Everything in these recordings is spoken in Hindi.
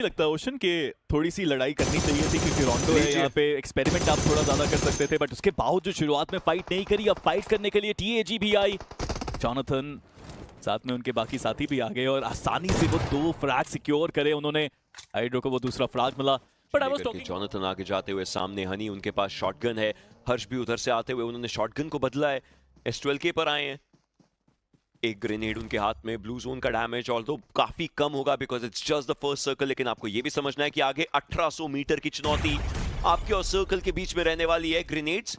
लगता है ओशन के थोड़ी सी लड़ाई करनी चाहिए थी क्योंकि रोंडो है यहाँ पे, एक्सपेरिमेंट आप थोड़ा ज्यादा कर सकते थे, बट उसके बावजूद शुरुआत में फाइट नहीं करी। अब फाइट करने के लिए टीएजी भी आई, जॉनथन साथ में उनके बाकी साथी भी आ गए और आसानी से वो 2 फ्रैग सिक्योर करे उन्होंने। हाइड्रो को वो दूसरा फ्रैग मिला, but I was talking Jonathan आगे जाते हुए सामने हनी, उनके पास शॉटगन है। हर्ष भी उधर से आते हुए उन्होंने शॉटगन को बदला है, S12K पर आए हैं। एक ग्रेनेड उनके हाथ में, ब्लू जोन का डैमेज ऑल्दो काफी कम होगा because it's just the first circle, लेकिन आपको ये भी समझना है कि आगे 1800 मीटर की चुनौती आपके और सर्कल के बीच में रहने वाली है। ग्रेनेड्स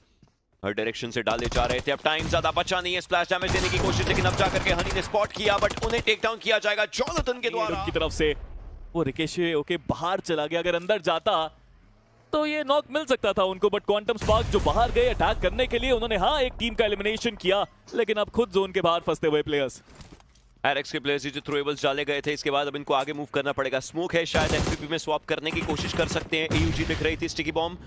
हर डायरेक्शन से डाले जा रहे थे, अब टाइम ज्यादा बचा नहीं है स्प्लैश डैमेज देने की कोशिश, लेकिन अब जाकर के हनी ने स्पॉट किया बट उन्हें टेक डाउन किया जाएगा जॉनथन के द्वारा। उनकी तरफ से वो रिकेशे ओके बाहर चला गया, अगर अंदर जाता तो ये नॉक मिल सकता था उनको, बट क्वांटम स्पार्क जो बाहर गए अटैक करने के लिए, उन्होंने हाँ एक टीम का एलिमिनेशन किया, लेकिन अब खुद जोन के बाहर फंसते हुए प्लेयर्स। एरेक्स के प्लेयर्स जो थ्रोएबल्स डाले गए थे, इसके बाद अब इनको आगे मूव करना पड़ेगा। स्मोक है, शायद एफपीपी में स्वैप करने की कोशिश कर सकते हैं। एयूजी दिख रही थी, स्टिकी बॉम्ब,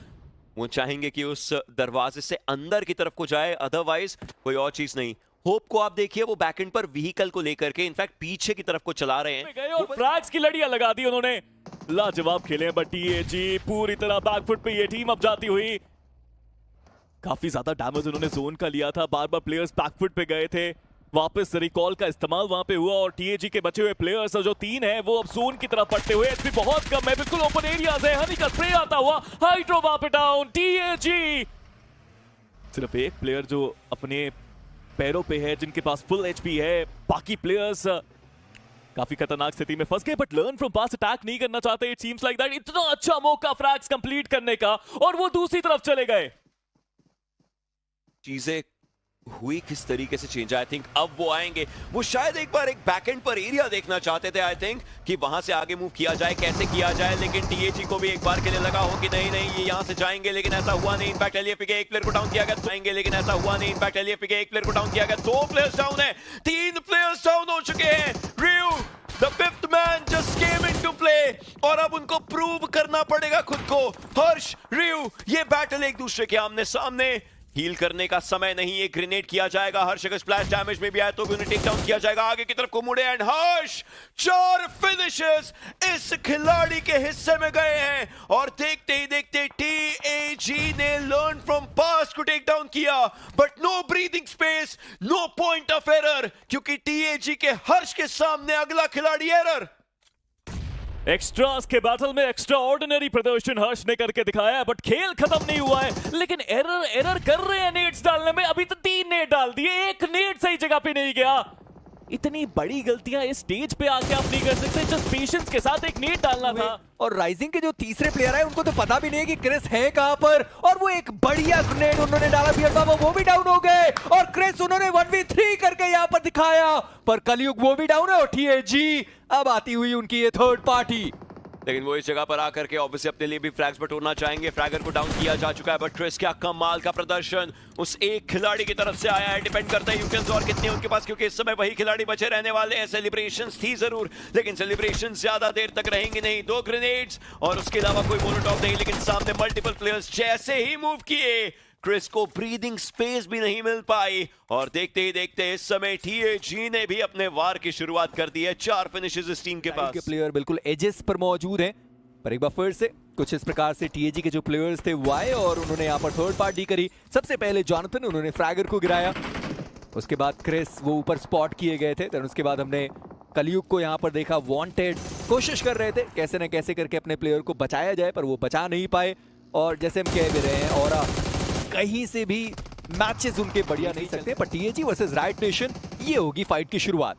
वो चाहेंगे कि उस दरवाजे से अंदर की तरफ को जाए, अदरवाइज कोई और चीज नहीं। होप को आप देखिए, वो बैकएंड पर व्हीकल को लेकर के इनफैक्ट पीछे की तरफ को चला रहे हैं और फ्रैग्स की लड़ियां लगा दी उन्होंने, लाजवाब खेले, बट टीएजी पूरी तरह बैकफुट पे ये टीम अब जाती हुई। काफी ज्यादा डैमेज उन्होंने जोन का लिया था, बार बार प्लेयर्स बैकफुट पे गए थे, वापस रिकॉल का इस्तेमाल वहां पे हुआ और टीएजी के बचे हुए प्लेयर्स जो 3 हैं वो अब जोन की तरफ पड़ते हुए, एचपी बहुत कम है, बिल्कुल ओपन एरियाज है। हनी का स्प्रे आता हुआ, हाइड्रो वहां डाउन, टीएजी सिर्फ एक प्लेयर जो अपने पैरों पे है, जिनके पास फुल एचपी है, बाकी प्लेयर्स काफी खतरनाक स्थिति में फंस गए, but learn from past attack नहीं करना चाहते। इट सीम्स लाइक दैट इतना अच्छा मौका फ्रैग्स कंप्लीट करने का और वो दूसरी तरफ चले गए। चीजें हुई किस तरीके से चेंज, आई थिंक अब वो आएंगे, वो शायद एक बार एक बैकएंड पर एरिया देखना चाहते थे, आई थिंक कि वहां से आगे मूव किया जाए, कैसे किया जाए, लेकिन टीएजी को भी एक बार के लिए लगा हो कि नहीं नहीं ये यहां से जाएंगे, लेकिन ऐसा हुआ नहीं। इनफैक्ट एलएफपी के एक प्लेयर को डाउन किया गया, जाएंगे लेकिन ऐसा हुआ नहीं। इनफैक्ट एलएफपी के एक प्लेयर को डाउन किया गया, 2 प्लेयर्स डाउन है, 3 प्लेयर्स डाउन हो चुके हैं। Rio de 5th man just came into play और अब उनको प्रूव करना पड़ेगा खुद को। हर्ष, रियो, ये बैटल एक दूसरे के आमने सामने, हील करने का समय नहीं, एक ग्रेनेड किया जाएगा। हर्ष अगर स्प्लैश डैमेज में भी आए तो भी उन्हें टेक डाउन किया जाएगा। आगे की तरफ को मुड़े एंड हर्ष 4 फिनिशेस इस खिलाड़ी के हिस्से में गए हैं और देखते ही देखते टीएजी ने लर्न फ्रॉम पास्ट को टेक डाउन किया, but no breathing space, no point of error, क्योंकि टीएजी के हर्ष के सामने अगला खिलाड़ी एरर। एक्स्ट्रास के बैटल में एक्स्ट्रा ऑर्डिनरी प्रदर्शन हर्ष ने करके दिखाया है, बट खेल खत्म नहीं हुआ है, लेकिन एरर कर रहे हैं नेट्स डालने में। अभी तो 3 नेट डाल दिए, एक नेट सही जगह पे नहीं गया। इतनी बड़ी गलतियां इस स्टेज पे आके आप नहीं कर सकते, जस्ट पेशेंस के साथ एक नेट डालना था। और राइजिंग के जो तीसरे प्लेयर है उनको तो पता भी नहीं है कि क्रिस है कहां पर, और वो एक बढ़िया ग्रेनेड उन्होंने डाला बियर्ड बाबा, वो भी डाउन हो गए और क्रिस उन्होंने 1v3 करके यहां पर दिखाया, पर कलयुग वो भी डाउन है और टीएजी अब आती हुई उनकी ये थर्ड पार्टी। लेकिन वो इस जगह पर आकर के ऑब्वियसली अपने लिए भी फ्रैग्स बटोरना चाहेंगे। फ्रैगर को डाउन किया जा चुका है, बट क्रिस क्या कमाल का प्रदर्शन उस एक खिलाड़ी की तरफ से आया है। डिपेंड करता है यूकेंस और कितने उनके पास, क्योंकि इस समय वही खिलाड़ी बचे रहने वाले हैं। सेलिब्रेशंस थी जरूर, लेकिन सेलिब्रेशन ज्यादा देर तक रहेंगे नहीं। 2 ग्रेनेड्स और उसके अलावा कोई मोलोटॉव नहीं, लेकिन सामने मल्टीपल प्लेयर्स जैसे ही मूव किए, क्रिस को ब्रीदिंग स्पेस भी नहीं मिल पाई और देखते ही देखते इस समय टीएजी ने भी अपने वार की शुरुआत कर दी है। 4 फिनिशेस इस टीम के पास। के प्लेयर बिल्कुल एजेस पर मौजूद हैं, पर एक बार फिर से कुछ इस प्रकार से टीएजी के जो प्लेयर्स थे वो आए और उन्होंने यहाँ पर थर्ड पार्टी करी। सबसे पहले जॉनथन, उन्होंने फ्रैगर को गिराया, उसके बाद क्रिस वो ऊपर स्पॉट किए गए थे, उसके बाद हमने कलयुग को यहाँ पर देखा वांटेड, कोशिश कर रहे थे कैसे न कैसे करके अपने प्लेयर को बचाया जाए, पर वो बचा नहीं पाए। और जैसे हम कह भी रहे हैं, और कहीं से भी मैचेस उनके बढ़िया नहीं सकते, पर टीएजी वर्सेस राइट नेशन, ये होगी फाइट की शुरुआत।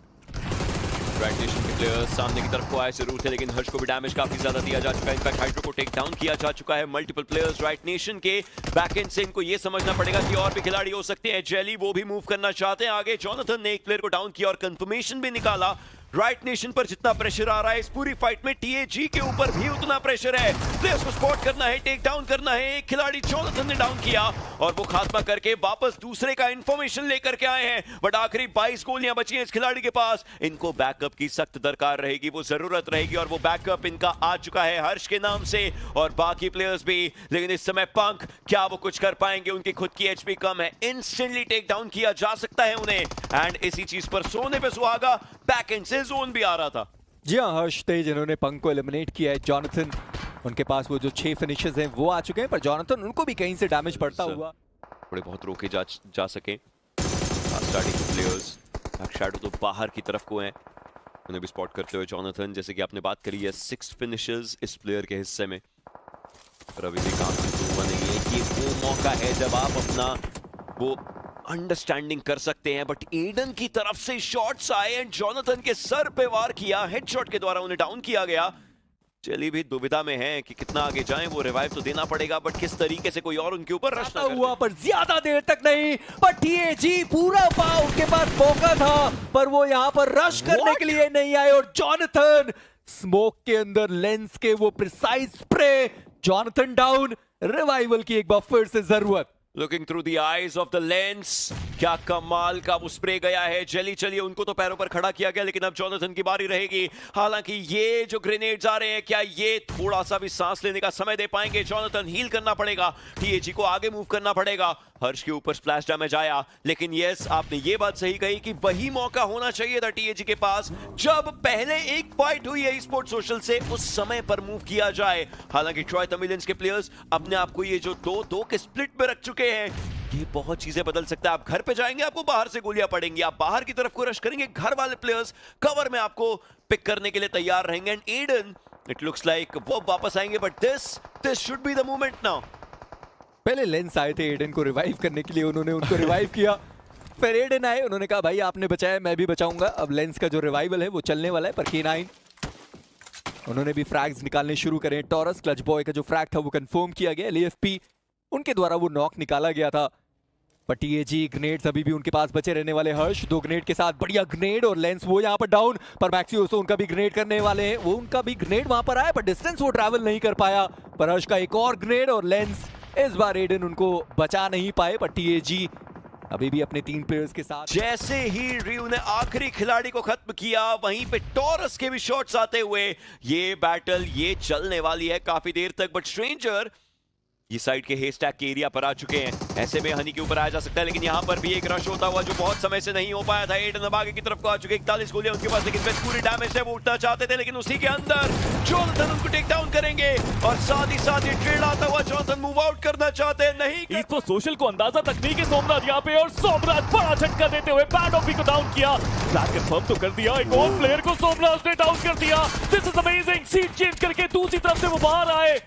राइट नेशन के प्लेयर्स सामने की तरफ को आए जरूर थे, लेकिन हर्ष को भी डैमेज काफी ज्यादा दिया जा चुका है। इनफैक्ट हाइड्रो को टेक डाउन किया जा चुका है। मल्टीपल प्लेयर्स राइट नेशन के बैकएंड से, इनको ये समझना पड़ेगा कि और भी खिलाड़ी हो सकते हैं। जेली वो भी मूव करना चाहते हैं आगे। जॉनथन ने एक प्लेयर को डाउन किया और कंफर्मेशन भी निकाला। राइट नेशन पर जितना प्रेशर आ रहा है इस पूरी फाइट में, टीएजी के ऊपर भी उतना प्रेशर है। प्लेयर्स को स्पॉट करना है, टेक डाउन करना है। एक खिलाड़ी जॉनथन ने डाउन किया और वो खात्मा करके वापस दूसरे का इंफॉर्मेशन लेकर के आए हैं, बट आखिरी 22 गोलियां बची हैं इस खिलाड़ी के पास। इनको बैकअप की सख्त दरकार रहेगी, वो जरूरत रहेगी, और वो बैकअप इनका आ चुका है हर्ष के नाम से और बाकी प्लेयर्स भी। लेकिन इस समय पंख, क्या वो कुछ कर पाएंगे? उनकी खुद की एचपी कम है, इंस्टेंटली टेक डाउन किया जा सकता है उन्हें। एंड इसी चीज पर सोने पे सुहागा, बैक एंड से जोन भी आ रहा था। जी हाँ, हर्ष तेज इन्होंने पंक को एलिमिनेट किया है। जॉनथन, उनके पास वो जो 6 फिनिशेस हैं वो आ चुके हैं, पर जॉनथन उनको भी कहीं से डैमेज पड़ता हुआ थोड़े बहुत रोके जा सके। स्टार्टिंग प्लेयर्स शैडो तो बाहर की तरफ को हैं, उन्हें भी स्पॉट करते हुए जॉनथन, जैसे कि आपने बात करी है 6 फिनिशेस इस प्लेयर के हिस्से में, पर अभी भी काम हुआ नहीं है कि वो मौका है जब आप अपना वो अंडरस्टैंडिंग कर सकते हैं। बट एडन की तरफ से शॉट्स आए एंड जॉनथन के सर पे वार किया, हेडशॉट के द्वारा उन्हें डाउन किया गया। चली भी दुविधा में है कि कितना आगे जाएं, वो रिवाइव तो देना पड़ेगा बट किस तरीके से कोई और उनके ऊपर रश ना कर हुआ, पर ज्यादा देर तक नहीं। पर टीएजी पूरा पाव, उनके पास मौका था पर वो यहाँ पर रश करने के लिए नहीं आए। और जॉनथन स्मोक के अंदर लेंस के वो precise spray, Jonathan down, revival की एक बार फिर से जरूरत। Looking through the eyes of the lens, क्या कमाल का वो स्प्रे गया है। जली चलिए उनको तो पैरों पर खड़ा किया गया, लेकिन अब जॉनथन की बारी रहेगी। हालांकि ये जो ग्रेनेड्स आ रहे हैं, क्या ये थोड़ा सा भी सांस लेने का समय दे पाएंगे? जॉनथन हील करना पड़ेगा, टीएजी को आगे मूव करना पड़ेगा। हर्ष के ऊपर स्प्लैश डैमेज आया, लेकिन यस आपने ये बात सही कही कि वही मौका होना चाहिए था टीएजी के पास जब पहले एक फाइट हुई है स्पोर्ट्स सोशल से, उस समय पर मूव किया जाए। हालांकि ट्रॉय तमिलियंस के प्लेयर्स अपने आप को ये जो 2-2 के स्प्लिट में रख चुके हैं, ये बहुत चीजें बदल सकता है। आप घर पे जाएंगे, आपको बाहर से गोलियां पड़ेंगी, आप बाहर की तरफ को रश करेंगे, घर वाले प्लेयर्स कवर में आपको पिक करने के लिए तैयार रहेंगे। And Aiden, it looks like वो वापस आएंगे, but this should be the moment now. पहले लेंस आए थे एडन को रिवाइव करने के लिए, उन्होंने उनको रिवाइव किया। फिर एडन आए, उन्होंने कहा भाई आपने बचाया, मैं भी बचाऊंगा। अब लेंस का जो रिवाइवल है वो चलने वाला है। पर K9 उन्होंने भी फ्रैग्स निकालने शुरू करे। टॉरस क्लच बॉय का जो फ्रैग था वो कंफर्म किया गया, LAFP उनके द्वारा वो नॉक निकाला गया था। पर टीएजी ग्रेनेड्स अभी भी उनके पास बचे रहने वाले। हर्ष 2 ग्रेनेड के साथ, बढ़िया ग्रेनेड, और लेंस वो यहाँ पर डाउन। पर मैक्सियोसो उनका भी ग्रेनेड करने वाले हैं, वो उनका भी ग्रेनेड वहां पर आया पर डिस्टेंस वो ट्रैवल नहीं कर पाया। पर हर्ष का एक और ग्रेनेड, और लेंस इस बार एडन उनको बचा नहीं पाए। पर टीएजी अभी भी अपने 3 प्लेयर्स के साथ। जैसे ही रियो ने आखिरी खिलाड़ी को खत्म किया, वहीं पे टॉरस के भी शॉट्स आते हुए ये बैटल ये चलने वाली है काफी देर तक। बट स्ट्रेंजर ये साइड के हेस्टैक के एरिया पर आ चुके हैं, ऐसे में हनी के ऊपर आया जा सकता है, लेकिन यहाँ पर भी एक रश होता हुआ जो बहुत समय से नहीं हो पाया था। एडन अब आगे की तरफ को आ चुके, 41 गोलियां उनके पास, लेकिन पूरी डैमेज है, वो उठना चाहते थे, लेकिन उसी के अंदर जॉनथन उनको टेक डाउन करेंगे। और साथ ही ये ट्रेड आता हुआ जॉनथन मूव आउट करना चाहते हैं, नहीं इसको सोशल को अंदाजा तक नहीं कि सोमराज यहाँ पे, और सोमराज बड़ा झटका देते हुए बैड ऑफ को डाउन किया। फ्लैग कंफर्म तो कर दिया, एक और प्लेयर को सोमराज ने डाउन कर दिया। This is amazing. Seat change करके दूसरी तरफ से वो बाहर आए,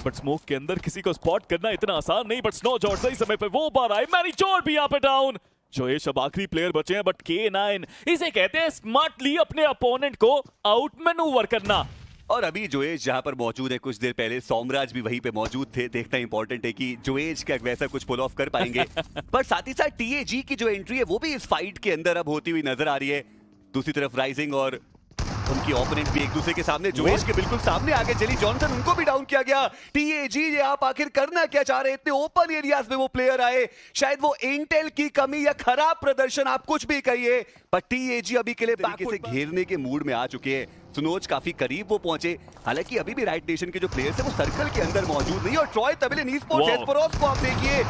बट स्मोक के अंदर किसी को स्पॉट करना इतना आसान नहीं। बट स्नो जॉर्ज सही समय पे वो बाहर आए। मैनी जॉर्ज भी यहाँ पे डाउन। जोएश अब आखिरी प्लेयर बचे हैं, बट K9 इसे कहते हैं स्मार्टली अपने अपोनेंट को आउट मैनूवर करना। और अभी जोएश जहां पर मौजूद है, कुछ देर पहले सोमराज भी वहीं पे मौजूद थे। देखना इंपॉर्टेंट है कि जोएश क्या वैसा कुछ पुल ऑफ कर पाएंगे। पर साथ ही साथ टीएजी की जो एंट्री है वो भी इस फाइट के अंदर अब होती हुई नजर आ रही है। दूसरी तरफ राइजिंग और उनकी ओपोनेंट भी एक दूसरे के सामने, जोएश के बिल्कुल सामने आगे चली। जॉनथन उनको भी डाउन किया गया। टीएजी ये आप आखिर करना क्या चाह रहे हैं? इतने ओपन एरियाज में वो प्लेयर आए, शायद वो इंटेल की कमी या खराब प्रदर्शन, आप कुछ भी कहिए, पर टीएजी अभी के लिए तरीके से घेरने के मूड में आ चुके हैं। सुनोज काफी करीब वो पहुंचे, हालांकि अभी भी राइट नेशन के जो प्लेयर्स हैं वो सर्कल के अंदर मौजूद नहीं। और ट्रॉय तमिलियन ई-स्पोर्ट्स एस्पेरोस को आप देखिए,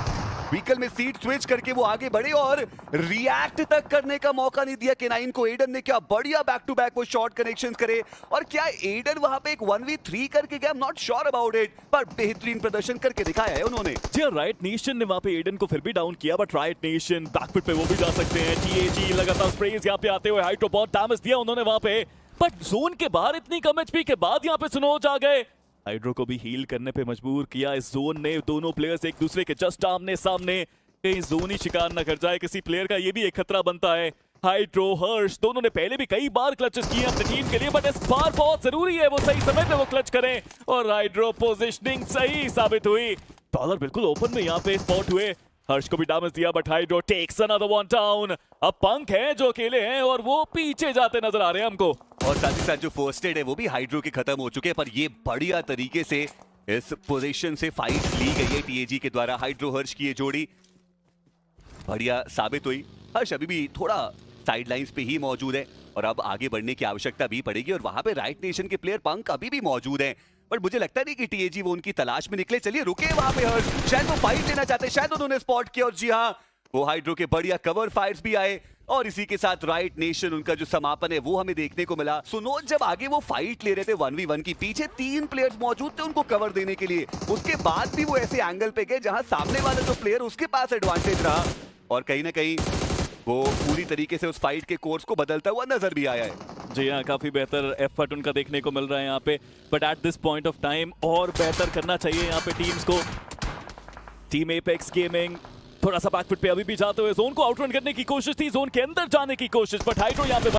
व्हीकल में सीट स्विच करके वो आगे बढ़े और रिएक्ट तक करने का मौका नहीं दिया K9 को। एडन ने क्या बढ़िया बैक टू बैक वो शॉर्ट कनेक्शंस करे, और क्या एडन वहां पे एक 1v3 करके गया, I am not sure about it, पर बेहतरीन प्रदर्शन करके दिखाया है उन्होंने। जी राइट नेशन ने वहां पे एडन को फिर भी डाउन किया, बट राइट नेशन बैकफुट पे वो भी जा सकते हैं। टीएजी लगातार स्प्रेज यहाँ पे आते हुए, हाइड्रो बहुत डैमेज दिया उन्होंने वहां पे, बट जोन के बाहर इतनी कम एचपी के बाद यहाँ पे सुनोज आ गए, हाइड्रो को भी हील करने पे मजबूर किया इस जोन ने। दोनों प्लेयर्स एक दूसरे के जस्ट आमने सामने, कहीं जोन ही शिकार न कर जाए किसी प्लेयर का, ये भी एक खतरा बनता है। हाइड्रो, हर्ष दोनों ने पहले भी कई बार क्लचेस किए अपनी टीम के लिए, बट इस बार बहुत जरूरी है वो सही समय पे वो क्लच करें, और हाइड्रो पोजीशनिंग सही साबित हुई। डॉलर बिल्कुल ओपन में यहाँ पे स्पॉट हुए, हर्ष को भी डैमेज दिया, but hydro takes another one down. अब पंक हैं जो अकेले हैं और वो पीछे जाते नजर आ रहे हैं हमको। और साथ ही साथ जो फर्स्ट एड है वो भी हाइड्रो के खत्म हो चुके हैं, पर ये बढ़िया तरीके से इस पोजीशन से फाइट ली गई है टीएजी के द्वारा। हाइड्रो हर्ष की ये जोड़ी बढ़िया साबित हुई। हर्ष अभी भी थोड़ा साइडलाइंस पे ही मौजूद है और अब आगे बढ़ने की आवश्यकता भी पड़ेगी, और वहां पे राइट नेशन के प्लेयर पंक अभी भी मौजूद हैं, पर मुझे लगता नहीं कि टीएजी वो उनकी तलाश में निकले। चलिए रुके वहां पे हर्ष, शायद वो फाइट लेना चाहते, शायद उन्होंने स्पॉट किया, और जी हाँ वो हाइड्रो के बढ़िया कवर फायर्स भी आए। और इसी के साथ राइट नेशन उनका जो समापन है वो हमें देखने को मिला। सुनोज जब आगे वो फाइट ले रहे थे 1v1 की, पीछे 3 प्लेयर्स मौजूद थे उनको कवर देने के लिए, उसके बाद भी वो ऐसे एंगल पे गए जहां सामने वाला जो प्लेयर उसके पास एडवांटेज रहा और कहीं ना कहीं वो पूरी तरीके से उस फाइट के कोर्स को बदलता हुआ नजर भी आया है। जी हाँ, काफी बेहतर एफर्ट उनका देखने को मिल रहा है यहाँ पे, but at this point of time और बेहतर करना चाहिए यहाँ पे टीम्स को। टीम एपेक्स गेमिंग थोड़ा सा बैकफुट पे अभी भी जाते हुए जोन को आउटरन करने की कोशिश थी, जोन के अंदर जाने की कोशिश, बट हाइड्रो यहाँ पे